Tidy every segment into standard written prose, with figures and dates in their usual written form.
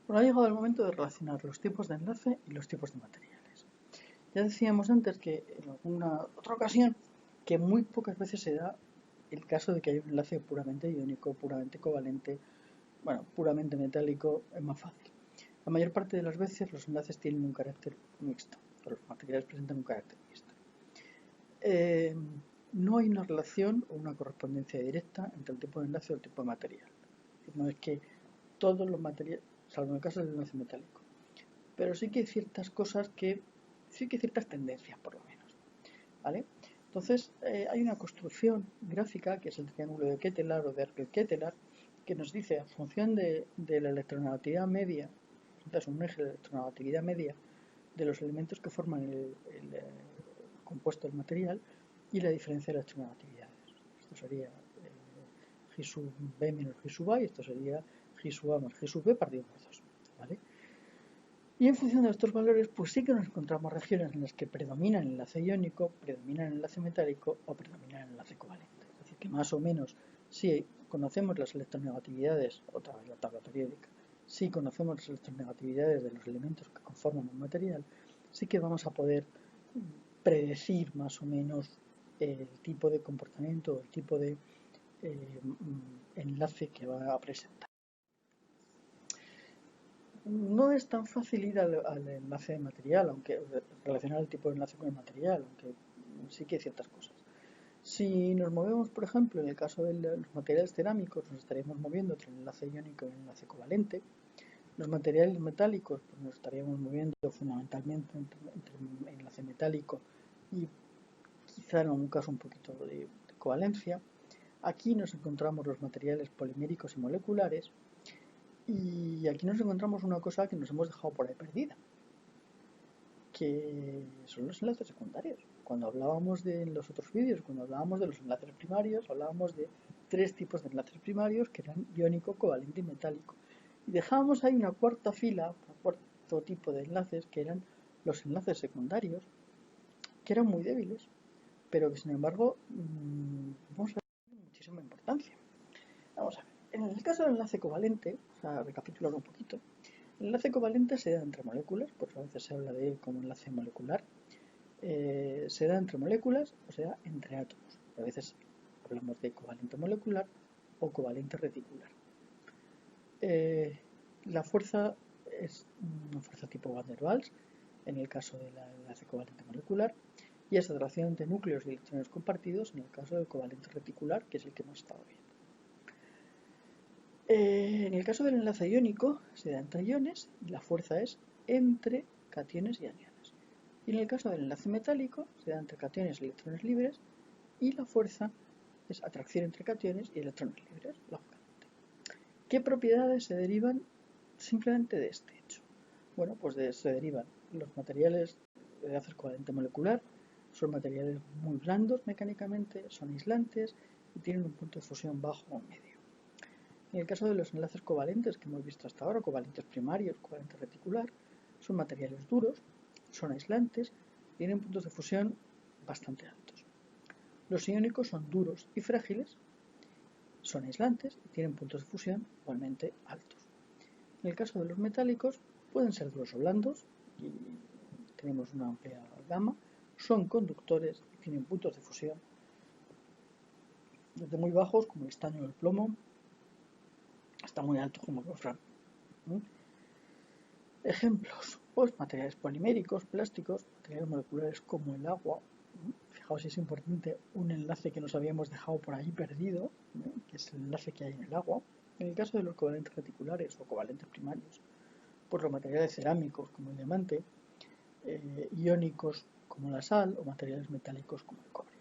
Bueno, ha llegado el momento de relacionar los tipos de enlace y los tipos de materiales. Ya decíamos antes que en alguna otra ocasión que muy pocas veces se da el caso de que haya un enlace puramente iónico, puramente covalente, bueno, puramente metálico, es más fácil. La mayor parte de las veces los enlaces tienen un carácter mixto, o los materiales presentan un carácter mixto. No hay una relación o una correspondencia directa entre el tipo de enlace y el tipo de material. No es que todos los materiales, salvo en el caso del enlace metálico, pero sí que hay ciertas cosas sí que hay ciertas tendencias, por lo menos, ¿vale? Entonces, hay una construcción gráfica, que es el triángulo de Kettelar o de Arkel-Kettelar, que nos dice, a función de la electronegatividad media, es un eje de electronegatividad media de los elementos que forman el compuesto del material y la diferencia de electronegatividades. Esto sería G sub B menos G sub A y esto sería G sub A más G sub B partido por 2, ¿vale? Y en función de estos valores, pues sí que nos encontramos regiones en las que predomina el enlace iónico, predomina el enlace metálico o predomina el enlace covalente. Es decir, que más o menos, si conocemos las electronegatividades, otra vez la tabla periódica, si conocemos las electronegatividades de los elementos que conforman un material, sí que vamos a poder predecir más o menos el tipo de comportamiento, el tipo de enlace que va a presentar. No es tan fácil ir al enlace de material, aunque relacionar el tipo de enlace con el material, aunque sí que hay ciertas cosas. Si nos movemos, por ejemplo, en el caso de los materiales cerámicos, nos estaríamos moviendo entre el enlace iónico y el enlace covalente. Los materiales metálicos, pues nos estaríamos moviendo fundamentalmente entre el enlace metálico y quizá en algún caso un poquito de covalencia. Aquí nos encontramos los materiales poliméricos y moleculares. Y aquí nos encontramos una cosa que nos hemos dejado por ahí perdida, que son los enlaces secundarios. Cuando hablábamos de los otros vídeos, cuando hablábamos de los enlaces primarios, hablábamos de 3 tipos de enlaces primarios que eran iónico, covalente y metálico. Y dejábamos ahí una cuarta fila, un cuarto tipo de enlaces que eran los enlaces secundarios, que eran muy débiles, pero que sin embargo vamos a ver muchísima importancia. Vamos a ver, en el caso del enlace covalente, o sea, recapitular un poquito, el enlace covalente se da entre moléculas, por eso a veces se habla de él como enlace molecular. Se da entre moléculas o se da entre átomos. A veces hablamos de covalente molecular o covalente reticular. La fuerza es una fuerza tipo Van der Waals, en el caso del enlace covalente molecular, y es atracción entre núcleos y electrones compartidos en el caso del covalente reticular, que es el que hemos estado viendo. En el caso del enlace iónico se da entre iones y la fuerza es entre cationes y aniones. Y en el caso del enlace metálico se da entre cationes y electrones libres y la fuerza es atracción entre cationes y electrones libres, lógicamente. ¿Qué propiedades se derivan simplemente de este hecho? Bueno, pues se derivan los materiales de enlace covalente molecular, son materiales muy blandos mecánicamente, son aislantes y tienen un punto de fusión bajo o medio. En el caso de los enlaces covalentes que hemos visto hasta ahora, covalentes primarios, covalente reticular, son materiales duros, son aislantes, tienen puntos de fusión bastante altos. Los iónicos son duros y frágiles, son aislantes y tienen puntos de fusión igualmente altos. En el caso de los metálicos, pueden ser duros o blandos, y tenemos una amplia gama, son conductores y tienen puntos de fusión desde muy bajos, como el estaño o el plomo, hasta muy altos, como el wolframio. Ejemplos, pues materiales poliméricos, plásticos, materiales moleculares como el agua. Fijaos si es importante un enlace que nos habíamos dejado por ahí perdido, que es el enlace que hay en el agua. En el caso de los covalentes reticulares o covalentes primarios, pues los materiales cerámicos como el diamante, iónicos como la sal o materiales metálicos como el cobre.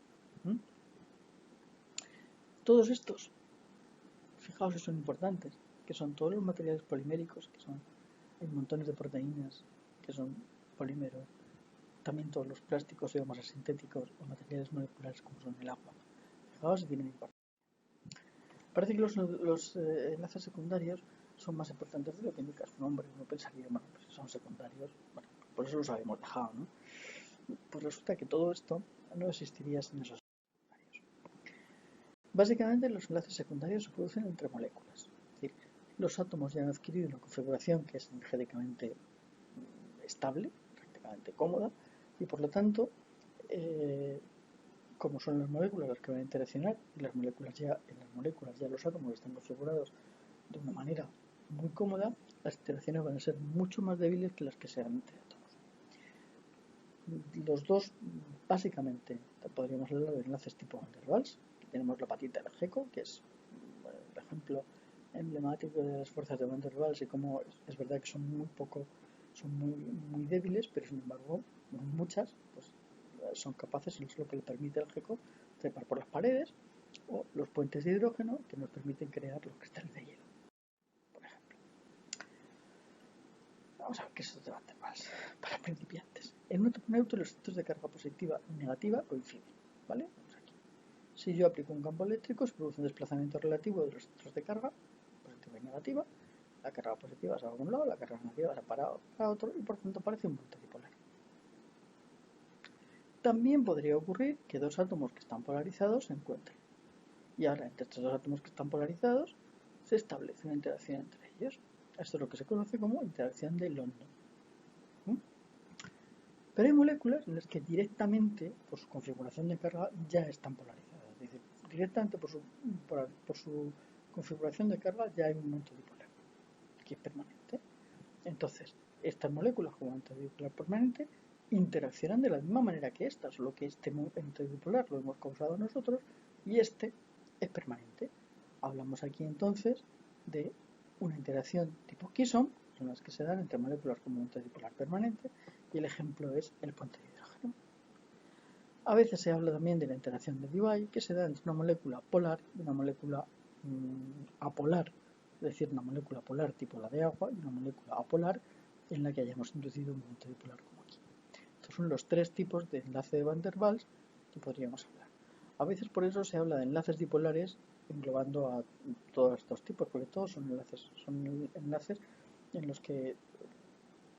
Todos estos, fijaos si son importantes, que son todos los materiales poliméricos, que son, hay montones de proteínas que son polímeros, también todos los plásticos, digamos, sintéticos o materiales moleculares como son el agua. Fijaos si tienen importancia. Parece que los enlaces secundarios son más importantes de lo que indica su nombre. Uno pensaría, bueno, pues son secundarios, bueno, por eso los habíamos dejado, ¿no? Pues resulta que todo esto no existiría sin esos secundarios. Básicamente los enlaces secundarios se producen entre moléculas. Es decir, los átomos ya han adquirido una configuración que es energéticamente estable, prácticamente cómoda, y por lo tanto, como son las moléculas las que van a interaccionar, y en las moléculas ya los átomos están configurados de una manera muy cómoda, las interacciones van a ser mucho más débiles que las que sean entre átomos. Los dos, básicamente, podríamos hablar de enlaces tipo Van der Waals. Aquí tenemos la patita del GECO, que es el ejemplo emblemático de las fuerzas de Van der Waals, y como es verdad que son muy débiles, pero sin embargo muchas pues, son capaces, es lo que le permite al GECO trepar por las paredes, o los puentes de hidrógeno que nos permiten crear los cristales de hielo, por ejemplo. Vamos a ver qué es esto de Van der Waals para principiantes. En un átomo neutro los centros de carga positiva y negativa coinciden, ¿vale? Vamos aquí. Si yo aplico un campo eléctrico, se produce un desplazamiento relativo de los centros de carga positiva y negativa. La carga positiva se va para un lado, la carga negativa se va para otro, y por tanto parece un punto dipolar. También podría ocurrir que dos átomos que están polarizados se encuentren. Y ahora, entre estos dos átomos que están polarizados, se establece una interacción entre ellos. Esto es lo que se conoce como interacción de London. Pero hay moléculas en las que directamente, por su configuración de carga, ya están polarizadas. Es decir, directamente por su configuración de carga ya hay un momento dipolar, que es permanente. Entonces, estas moléculas con momento dipolar permanente interaccionan de la misma manera que estas, solo que este momento dipolar lo hemos causado nosotros y este es permanente. Hablamos aquí entonces de una interacción tipo Kisson, son las que se dan entre moléculas con momento dipolar permanente, y el ejemplo es el puente de hidrógeno. A veces se habla también de la interacción de Debye, que se da entre una molécula polar y una molécula apolar, es decir, una molécula polar tipo la de agua y una molécula apolar en la que hayamos introducido un momento dipolar como aquí. Estos son los tres tipos de enlace de Van der Waals que podríamos hablar. A veces por eso se habla de enlaces dipolares englobando a todos estos tipos, porque todos son enlaces en los que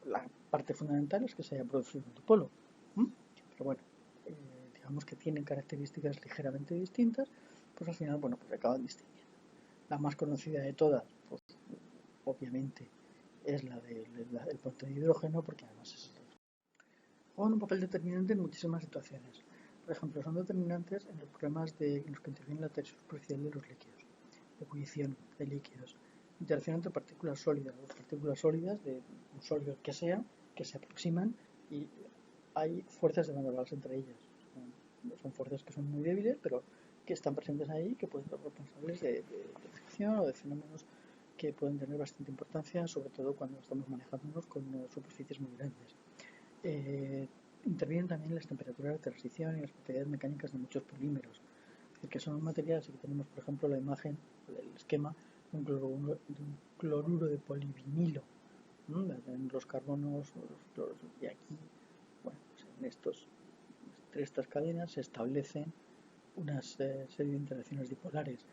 la parte fundamental es que se haya producido un dipolo. Pero bueno, digamos que tienen características ligeramente distintas, pues al final, bueno, pues se acaban distinguiendo. La más conocida de todas, pues obviamente, es la del puente de hidrógeno, porque además es juegan un papel determinante en muchísimas situaciones. Por ejemplo, son determinantes en los problemas en los que interviene la tensión superficial de los líquidos, ebullición de líquidos, interacción entre partículas sólidas, dos partículas sólidas de un sólido que sea, que se aproximan y hay fuerzas de Van der Waals entre ellas. Son fuerzas que son muy débiles, pero que están presentes ahí y que pueden ser responsables de fricción o de fenómenos que pueden tener bastante importancia, sobre todo cuando estamos manejándonos con superficies muy grandes. Intervienen también las temperaturas de transición y las propiedades mecánicas de muchos polímeros, es decir, que son materiales. Aquí tenemos, por ejemplo, la imagen, el esquema de un cloruro de polivinilo, en los carbonos, y aquí, bueno, pues entre estas cadenas se establecen una serie de interacciones dipolares.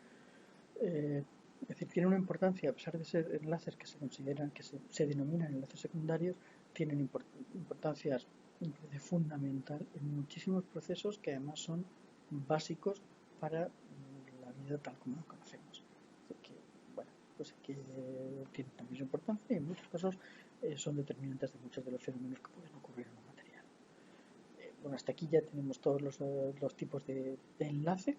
Es decir, tiene una importancia, a pesar de ser enlaces que se consideran, que se denominan enlaces secundarios, tienen importancia fundamental en muchísimos procesos que además son básicos para la vida tal como la conocemos. Así que, bueno, pues aquí tienen también su importancia y en muchos casos son determinantes de muchos de los fenómenos que pueden ocurrir en un material. Bueno, hasta aquí ya tenemos todos los tipos de enlace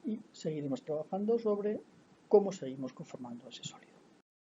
y seguiremos trabajando sobre cómo seguimos conformando ese sólido.